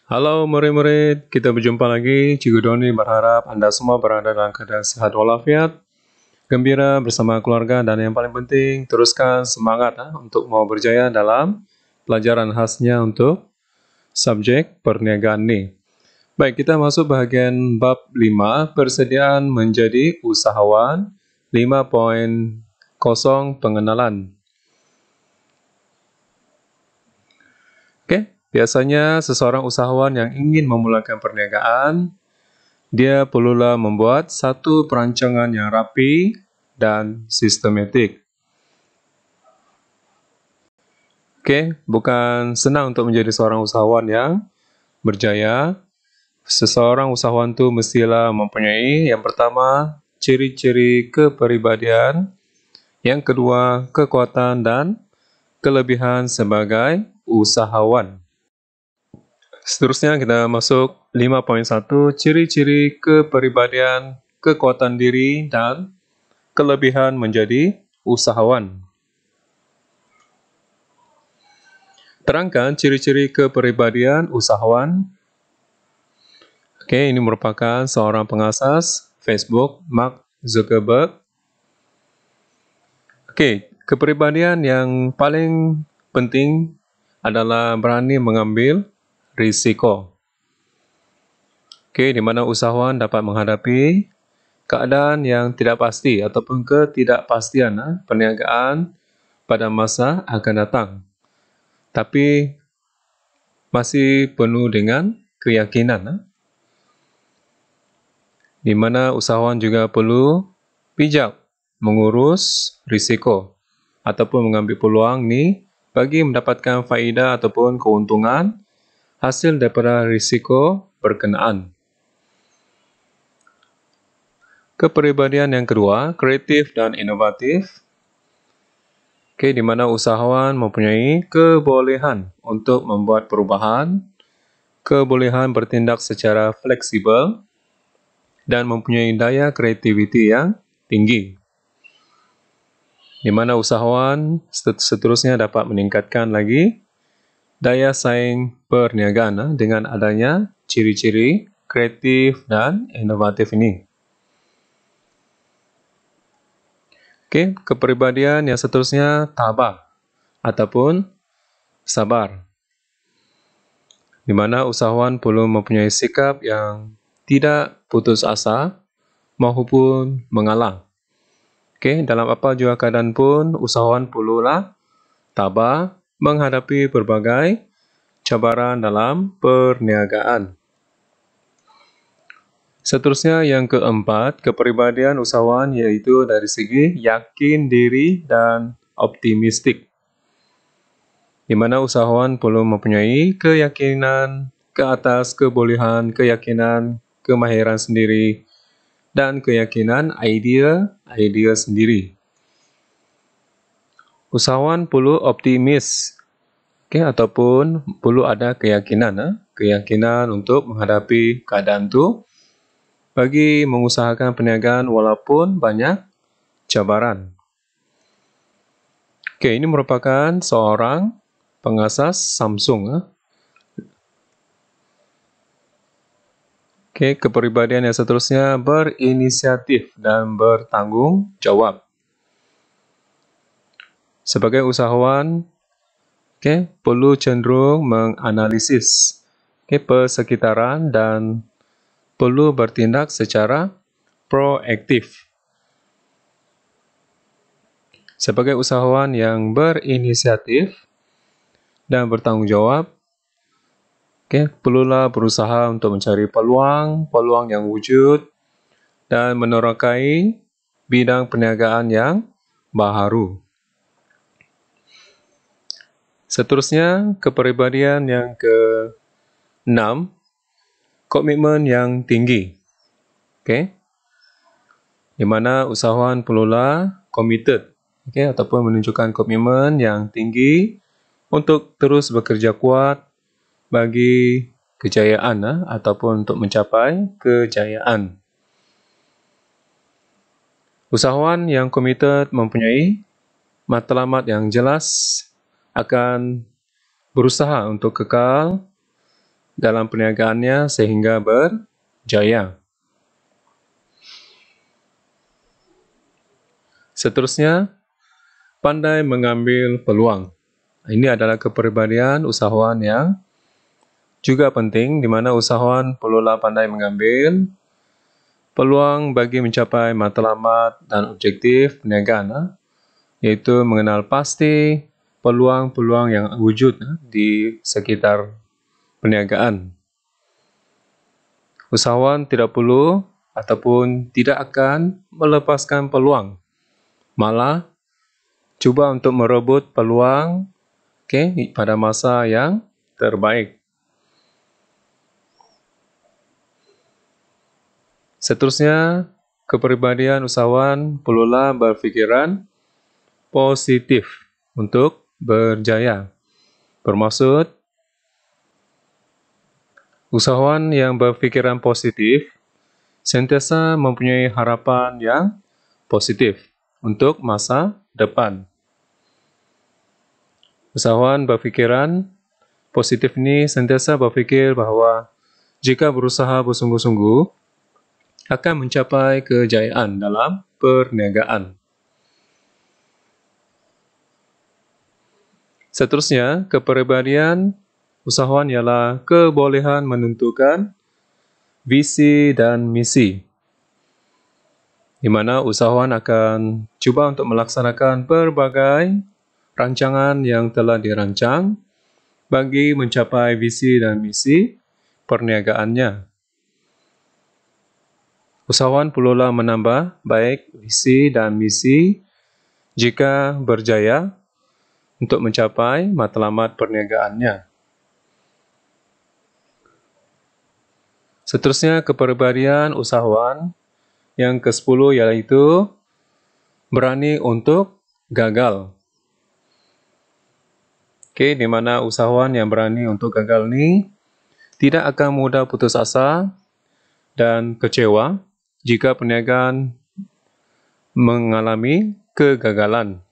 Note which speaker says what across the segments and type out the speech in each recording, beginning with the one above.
Speaker 1: Halo murid-murid, kita berjumpa lagi. Cikgu Doni berharap Anda semua berada dalam keadaan sehat walafiat, gembira bersama keluarga, dan yang paling penting, teruskan semangat untuk mau berjaya dalam pelajaran khasnya untuk subjek perniagaan ini. Baik, kita masuk bagian bab 5, persediaan menjadi usahawan, 5.0 pengenalan. Oke. Biasanya seseorang usahawan yang ingin memulakan perniagaan, dia perlulah membuat satu perancangan yang rapi dan sistematik. Oke, bukan senang untuk menjadi seorang usahawan yang berjaya. Seseorang usahawan itu mestilah mempunyai yang pertama, ciri-ciri kepribadian, yang kedua, kekuatan dan kelebihan sebagai usahawan. Seterusnya kita masuk 5.1, ciri-ciri kepribadian, kekuatan diri, dan kelebihan menjadi usahawan. Terangkan ciri-ciri kepribadian usahawan. Oke, ini merupakan seorang pengasas Facebook, Mark Zuckerberg. Oke, kepribadian yang paling penting adalah berani mengambil risiko. Oke, di mana usahawan dapat menghadapi keadaan yang tidak pasti ataupun ketidakpastian perniagaan pada masa akan datang. Tapi masih penuh dengan keyakinan. Di mana usahawan juga perlu bijak mengurus risiko ataupun mengambil peluang ni bagi mendapatkan faedah ataupun keuntungan hasil daripada risiko berkenaan. Kepribadian yang kedua, kreatif dan inovatif. Oke, di mana usahawan mempunyai kebolehan untuk membuat perubahan, kebolehan bertindak secara fleksibel, dan mempunyai daya kreativiti yang tinggi. Di mana usahawan seterusnya dapat meningkatkan lagi daya saing perniagaan dengan adanya ciri-ciri kreatif dan inovatif ini. Oke, kepribadian yang seterusnya tabah ataupun sabar. Di mana usahawan perlu mempunyai sikap yang tidak putus asa maupun mengalah. Oke, dalam apa jua keadaan pun usahawan perlulah tabah menghadapi berbagai cabaran dalam perniagaan. Seterusnya yang keempat, kepribadian usahawan yaitu dari segi yakin diri dan optimistik. Di mana usahawan perlu mempunyai keyakinan ke atas kebolehan, keyakinan, kemahiran sendiri, dan keyakinan idea sendiri. Usahawan perlu optimis, ataupun perlu ada keyakinan, keyakinan untuk menghadapi keadaan itu bagi mengusahakan perniagaan walaupun banyak cabaran. Oke, ini merupakan seorang pengasas Samsung. Oke, kepribadian yang seterusnya berinisiatif dan bertanggung jawab. Sebagai usahawan, perlu cenderung menganalisis persekitaran dan perlu bertindak secara proaktif. Sebagai usahawan yang berinisiatif dan bertanggung jawab, perlulah berusaha untuk mencari peluang yang wujud dan menerokai bidang perniagaan yang baharu. Seterusnya, kepribadian yang ke-6, komitmen yang tinggi. Di mana usahawan perlulah committed, ataupun menunjukkan komitmen yang tinggi untuk terus bekerja kuat bagi kejayaan ataupun untuk mencapai kejayaan. Usahawan yang committed mempunyai matlamat yang jelas akan berusaha untuk kekal dalam perniagaannya sehingga berjaya. Seterusnya, pandai mengambil peluang. Ini adalah kepribadian usahawan yang juga penting, di mana usahawan perlulah pandai mengambil peluang bagi mencapai matlamat dan objektif perniagaan, yaitu mengenal pasti peluang-peluang yang wujud di sekitar perniagaan. Usahawan tidak perlu ataupun tidak akan melepaskan peluang, malah cuba untuk merebut peluang pada masa yang terbaik. Seterusnya, kepribadian usahawan perlulah berfikiran positif untuk berjaya. Bermaksud, usahawan yang berfikiran positif sentiasa mempunyai harapan yang positif untuk masa depan. Usahawan berfikiran positif ini sentiasa berfikir bahawa jika berusaha bersungguh-sungguh akan mencapai kejayaan dalam perniagaan. Seterusnya, kepribadian usahawan ialah kebolehan menentukan visi dan misi, di mana usahawan akan cuba untuk melaksanakan berbagai rancangan yang telah dirancang bagi mencapai visi dan misi perniagaannya. Usahawan perlulah menambah baik visi dan misi jika berjaya untuk mencapai matlamat perniagaannya. Seterusnya, kepribadian usahawan yang ke-10 yaitu berani untuk gagal. Di mana usahawan yang berani untuk gagal ini tidak akan mudah putus asa dan kecewa jika perniagaan mengalami kegagalan.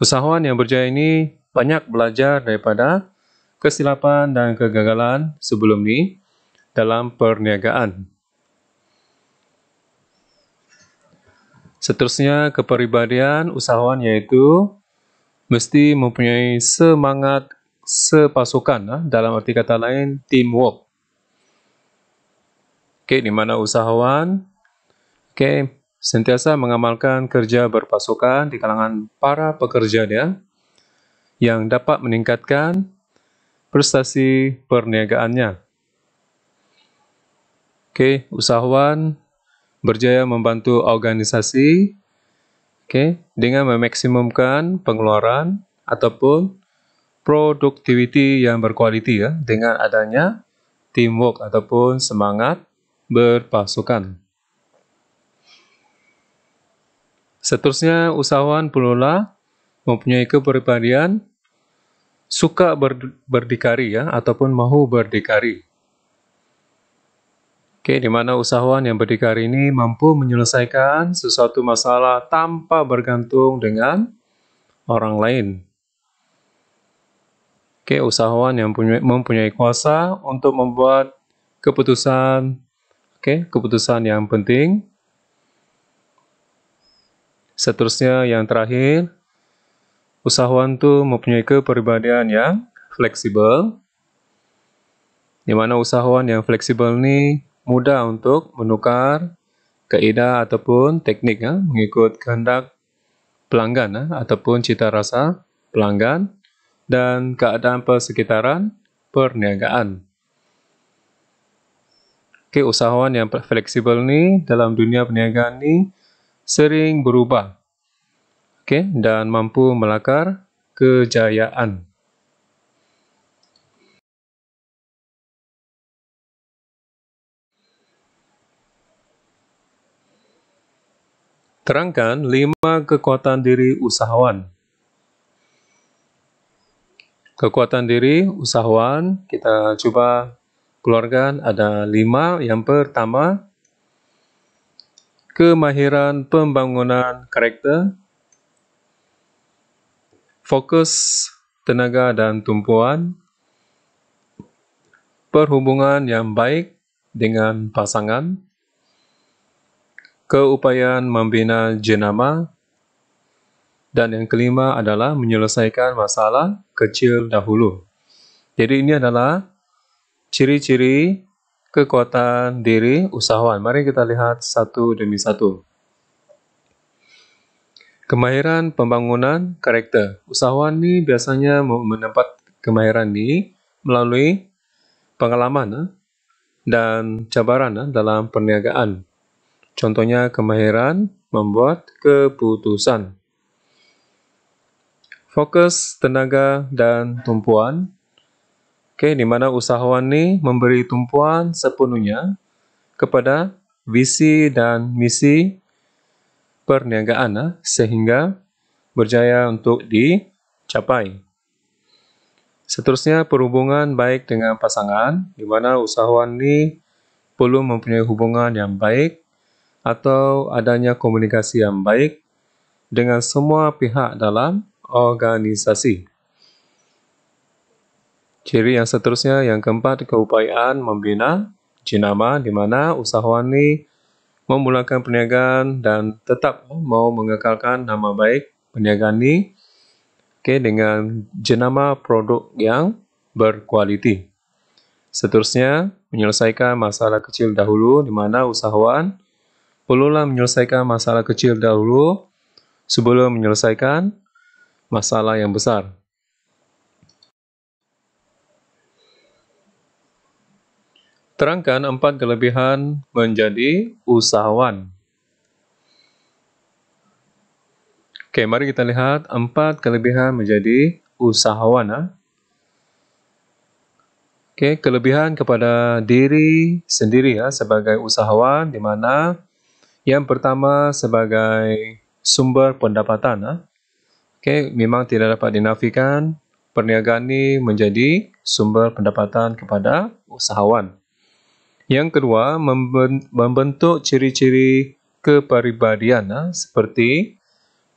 Speaker 1: Usahawan yang berjaya ini banyak belajar daripada kesilapan dan kegagalan sebelum ini dalam perniagaan. Seterusnya, kepribadian usahawan yaitu mesti mempunyai semangat sepasukan, dalam arti kata lain, teamwork. Di mana usahawan sentiasa mengamalkan kerja berpasukan di kalangan para pekerja dia yang dapat meningkatkan prestasi perniagaannya. Usahawan berjaya membantu organisasi dengan memaksimumkan pengeluaran ataupun produktiviti yang berkualiti dengan adanya teamwork ataupun semangat berpasukan. Seterusnya, usahawan perlulah mempunyai kepribadian suka berdikari ataupun mahu berdikari. Di mana usahawan yang berdikari ini mampu menyelesaikan sesuatu masalah tanpa bergantung dengan orang lain. Usahawan yang mempunyai kuasa untuk membuat keputusan yang penting. Seterusnya, yang terakhir, usahawan itu mempunyai kepribadian yang fleksibel, di mana usahawan yang fleksibel ini mudah untuk menukar kaedah ataupun teknik mengikut kehendak pelanggan ataupun cita rasa pelanggan dan keadaan persekitaran perniagaan. Usahawan yang fleksibel ini dalam dunia perniagaan ini sering berubah dan mampu melakar kejayaan. Terangkan 5 kekuatan diri usahawan. Kekuatan diri usahawan kita coba keluarkan ada 5. Yang pertama, kemahiran pembangunan karakter, fokus tenaga dan tumpuan, perhubungan yang baik dengan pasangan, keupayaan membina jenama, dan yang kelima adalah menyelesaikan masalah kecil dahulu. Jadi ini adalah ciri-ciri kekuatan diri usahawan. Mari kita lihat satu demi satu. Kemahiran pembangunan karakter. Usahawan ini biasanya mendapat kemahiran ini melalui pengalaman dan cabaran dalam perniagaan. Contohnya kemahiran membuat keputusan. Fokus tenaga dan tumpuan. Di mana usahawan ini memberi tumpuan sepenuhnya kepada visi dan misi perniagaan sehingga berjaya untuk dicapai. Seterusnya perhubungan baik dengan pasangan, di mana usahawan ini perlu mempunyai hubungan yang baik atau adanya komunikasi yang baik dengan semua pihak dalam organisasi. Ciri yang seterusnya, yang keempat, keupayaan membina jenama, di mana usahawan ini memulakan perniagaan dan tetap mau mengekalkan nama baik perniagaan ini dengan jenama produk yang berkualiti. Seterusnya, menyelesaikan masalah kecil dahulu, di mana usahawan perlulah menyelesaikan masalah kecil dahulu sebelum menyelesaikan masalah yang besar. Terangkan 4 kelebihan menjadi usahawan. Mari kita lihat 4 kelebihan menjadi usahawan. Kelebihan kepada diri sendiri sebagai usahawan, di mana yang pertama sebagai sumber pendapatan. Memang tidak dapat dinafikan perniagaan ini menjadi sumber pendapatan kepada usahawan. Yang kedua, membentuk ciri-ciri kepribadian seperti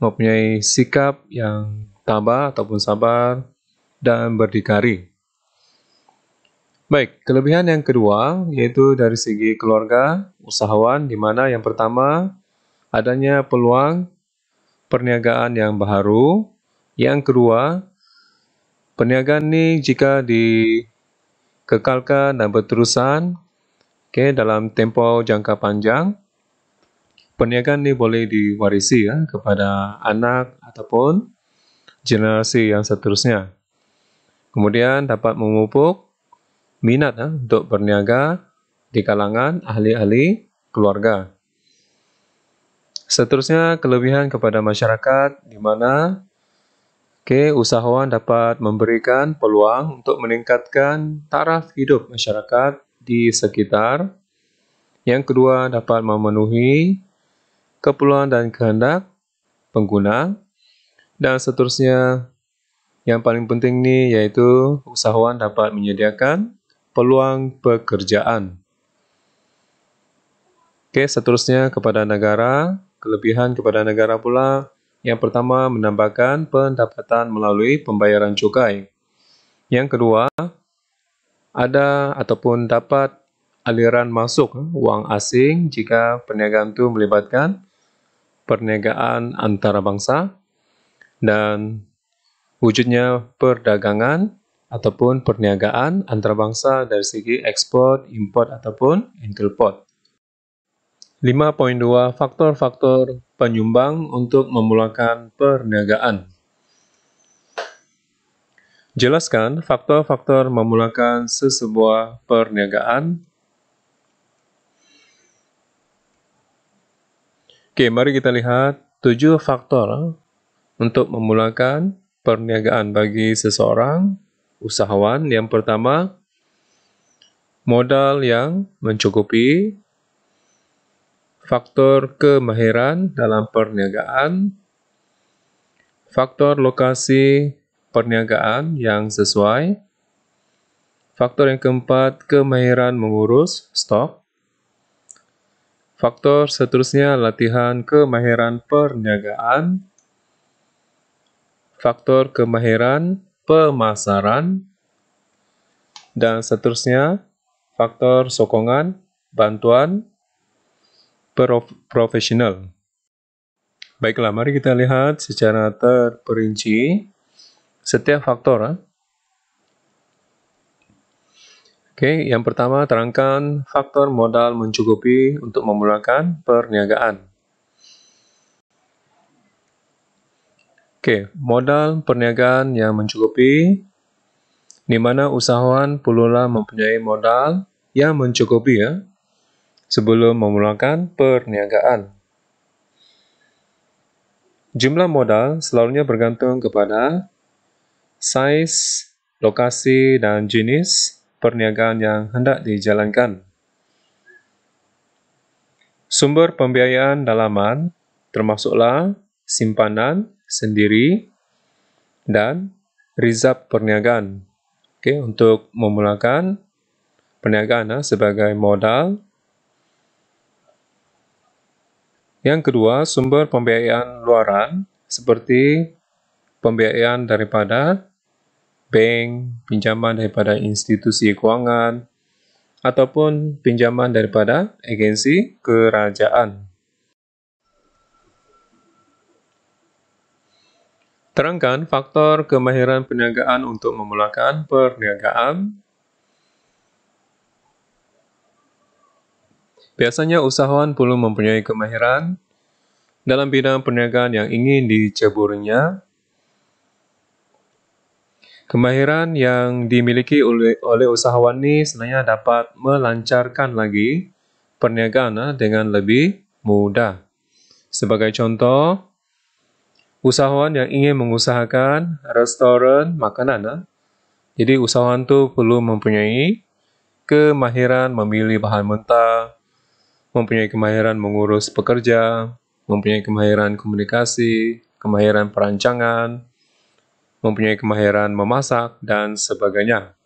Speaker 1: mempunyai sikap yang tabah ataupun sabar dan berdikari. Baik, kelebihan yang kedua yaitu dari segi keluarga usahawan, di mana yang pertama adanya peluang perniagaan yang baharu. Yang kedua, perniagaan ini jika dikekalkan dan berterusan dalam tempoh jangka panjang, perniagaan ini boleh diwarisi kepada anak ataupun generasi yang seterusnya. Kemudian dapat memupuk minat untuk berniaga di kalangan ahli-ahli keluarga. Seterusnya, kelebihan kepada masyarakat, di mana usahawan dapat memberikan peluang untuk meningkatkan taraf hidup masyarakat di sekitar. Yang kedua, dapat memenuhi keperluan dan kehendak pengguna. Dan seterusnya, yang paling penting ini yaitu usahawan dapat menyediakan peluang pekerjaan. Seterusnya kepada negara, kelebihan kepada negara pula. Yang pertama, menambahkan pendapatan melalui pembayaran cukai. Yang kedua, ada ataupun dapat aliran masuk wang asing jika perniagaan itu melibatkan perniagaan antarabangsa dan wujudnya perdagangan ataupun perniagaan antarabangsa dari segi ekspor, import ataupun interport. 5.2 faktor-faktor penyumbang untuk memulakan perniagaan. Jelaskan faktor-faktor memulakan sesebuah perniagaan. Mari kita lihat 7 faktor untuk memulakan perniagaan bagi seseorang usahawan. Yang pertama, modal yang mencukupi. Faktor kemahiran dalam perniagaan. Faktor lokasi perniagaan yang sesuai. Faktor yang keempat, kemahiran mengurus stok. Faktor seterusnya, latihan kemahiran perniagaan. Faktor kemahiran pemasaran. Dan seterusnya, faktor sokongan, bantuan, profesional. Baiklah, mari kita lihat secara terperinci setiap faktor. Oke, yang pertama terangkan faktor modal mencukupi untuk memulakan perniagaan. Oke, modal perniagaan yang mencukupi, di mana usahawan perlulah mempunyai modal yang mencukupi sebelum memulakan perniagaan. Jumlah modal selalunya bergantung kepada saiz, lokasi, dan jenis perniagaan yang hendak dijalankan. Sumber pembiayaan dalaman termasuklah simpanan sendiri dan rizab perniagaan. Oke, untuk memulakan perniagaan sebagai modal. Yang kedua, sumber pembiayaan luaran seperti pembiayaan daripada bank, pinjaman daripada institusi keuangan, ataupun pinjaman daripada agensi kerajaan. Terangkan faktor kemahiran perniagaan untuk memulakan perniagaan. Biasanya usahawan perlu mempunyai kemahiran dalam bidang perniagaan yang ingin diceburinya. Kemahiran yang dimiliki oleh usahawan ini sebenarnya dapat melancarkan lagi perniagaan dengan lebih mudah. Sebagai contoh, usahawan yang ingin mengusahakan restoran makanan, jadi usahawan tu perlu mempunyai kemahiran memilih bahan mentah, mempunyai kemahiran mengurus pekerja, mempunyai kemahiran komunikasi, kemahiran perancangan, mempunyai kemahiran memasak, dan sebagainya.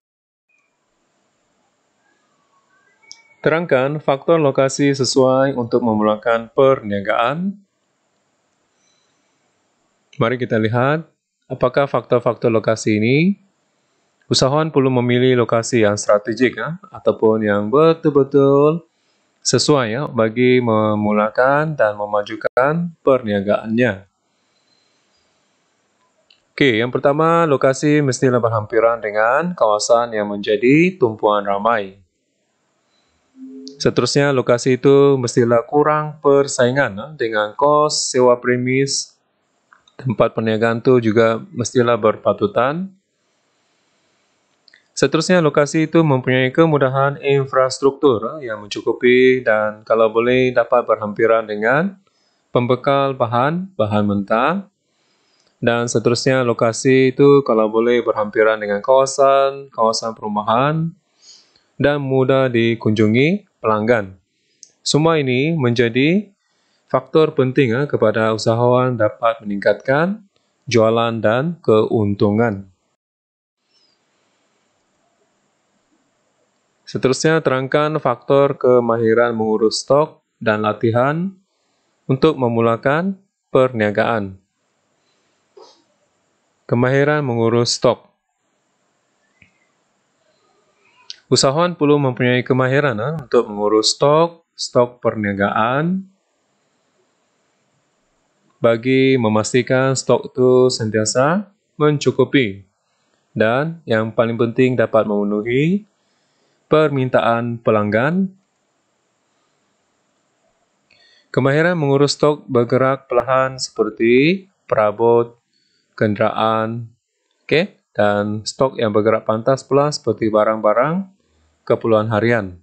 Speaker 1: Terangkan faktor lokasi sesuai untuk memulakan perniagaan. Mari kita lihat apakah faktor-faktor lokasi ini. Usahawan perlu memilih lokasi yang strategik ataupun yang betul-betul sesuai bagi memulakan dan memajukan perniagaannya. Oke, yang pertama, lokasi mestilah berhampiran dengan kawasan yang menjadi tumpuan ramai. Seterusnya, lokasi itu mestilah kurang persaingan dengan kos sewa premis. Tempat perniagaan itu juga mestilah berpatutan. Seterusnya, lokasi itu mempunyai kemudahan infrastruktur yang mencukupi dan kalau boleh dapat berhampiran dengan pembekal bahan mentah. Dan seterusnya, lokasi itu kalau boleh berhampiran dengan kawasan perumahan dan mudah dikunjungi pelanggan. Semua ini menjadi faktor penting kepada usahawan dapat meningkatkan jualan dan keuntungan. Seterusnya, terangkan faktor kemahiran mengurus stok dan latihan untuk memulakan perniagaan. Kemahiran mengurus stok. Usahawan perlu mempunyai kemahiran untuk mengurus stok perniagaan bagi memastikan stok itu sentiasa mencukupi dan yang paling penting dapat memenuhi permintaan pelanggan. Kemahiran mengurus stok bergerak perlahan seperti perabot, kenderaan, dan stok yang bergerak pantas pula seperti barang-barang keperluan harian.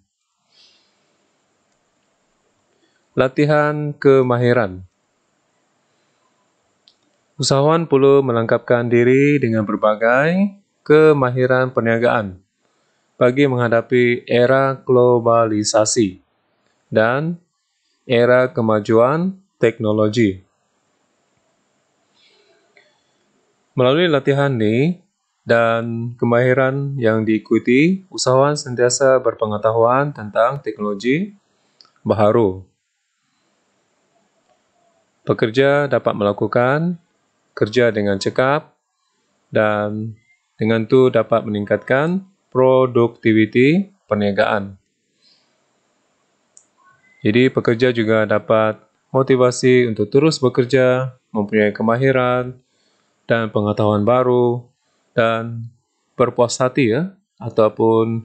Speaker 1: Latihan kemahiran. Usahawan perlu melengkapkan diri dengan berbagai kemahiran perniagaan bagi menghadapi era globalisasi dan era kemajuan teknologi. Melalui latihan ini dan kemahiran yang diikuti, usahawan sentiasa berpengetahuan tentang teknologi baharu. Pekerja dapat melakukan kerja dengan cekap dan dengan itu dapat meningkatkan produktiviti perniagaan. Jadi pekerja juga dapat motivasi untuk terus bekerja, mempunyai kemahiran dan pengetahuan baru, dan berpuas hati ataupun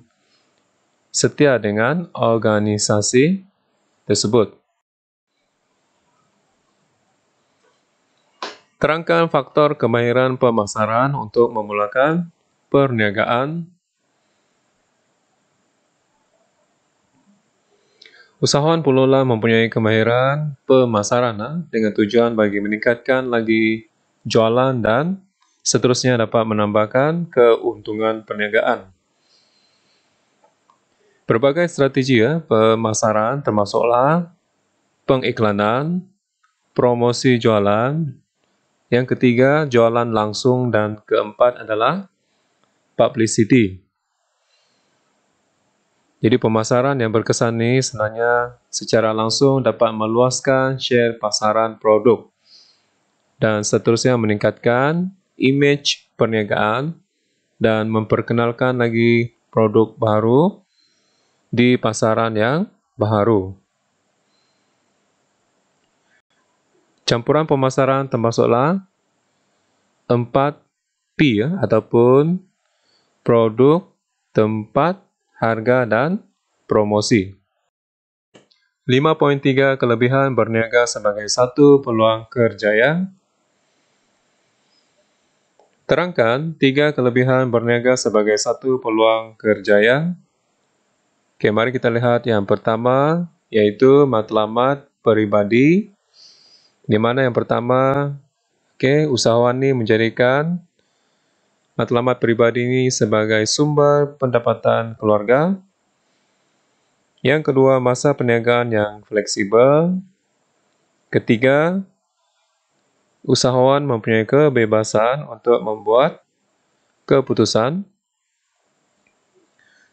Speaker 1: setia dengan organisasi tersebut. Terangkan faktor kemahiran pemasaran untuk memulakan perniagaan. Usahawan perlulah mempunyai kemahiran pemasaran dengan tujuan bagi meningkatkan lagi jualan dan seterusnya dapat menambahkan keuntungan perniagaan. Berbagai strategi pemasaran termasuklah pengiklanan, promosi jualan, yang ketiga jualan langsung, dan keempat adalah publicity. Jadi pemasaran yang berkesan ini sebenarnya secara langsung dapat meluaskan share pasaran produk dan seterusnya meningkatkan imej perniagaan dan memperkenalkan lagi produk baru di pasaran yang baru. Campuran pemasaran termasuklah 4P ataupun produk, tempat, harga, dan promosi. 5.3 kelebihan berniaga sebagai satu peluang kerjaya. Terangkan 3 kelebihan berniaga sebagai satu peluang kerjaya. Oke, mari kita lihat yang pertama, yaitu matlamat peribadi. Di mana yang pertama, usahawan ini menjadikan matlamat pribadi ini sebagai sumber pendapatan keluarga. Yang kedua, masa perniagaan yang fleksibel. Ketiga, usahawan mempunyai kebebasan untuk membuat keputusan.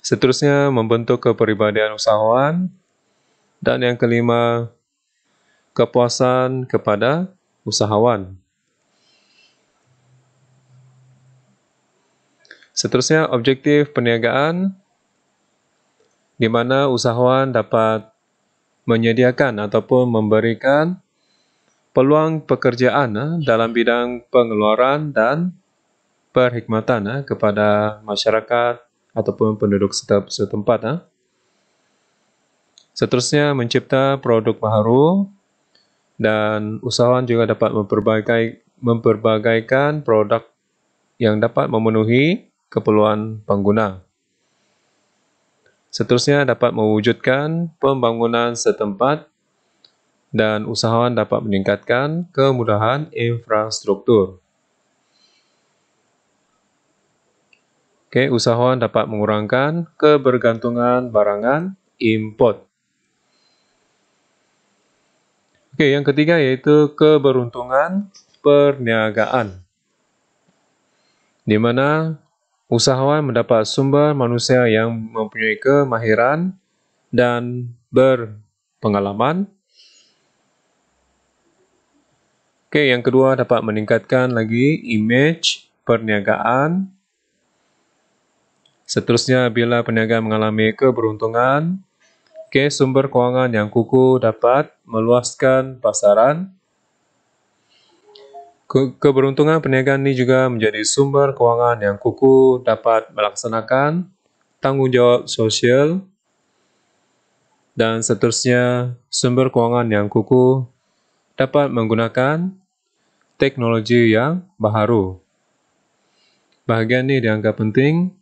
Speaker 1: Seterusnya, membentuk kepribadian usahawan. Dan yang kelima, kepuasan kepada usahawan. Seterusnya, objektif perniagaan, di mana usahawan dapat menyediakan ataupun memberikan peluang pekerjaan dalam bidang pengeluaran dan perkhidmatan kepada masyarakat ataupun penduduk setempat. Seterusnya, mencipta produk baru, dan usahawan juga dapat memperbagaikan produk yang dapat memenuhi keperluan pengguna. Seterusnya, dapat mewujudkan pembangunan setempat, dan usahawan dapat meningkatkan kemudahan infrastruktur. Usahawan dapat mengurangkan kebergantungan barangan import. Yang ketiga yaitu keberuntungan perniagaan, di mana usahawan mendapat sumber manusia yang mempunyai kemahiran dan berpengalaman. Yang kedua, dapat meningkatkan lagi imej perniagaan. Seterusnya, bila perniagaan mengalami keberuntungan, sumber kewangan yang kukuh dapat meluaskan pasaran. Keberuntungan perniagaan ini juga menjadi sumber kewangan yang kukuh dapat melaksanakan tanggungjawab sosial, dan seterusnya sumber kewangan yang kukuh dapat menggunakan teknologi yang baru. Bahagian ini dianggap penting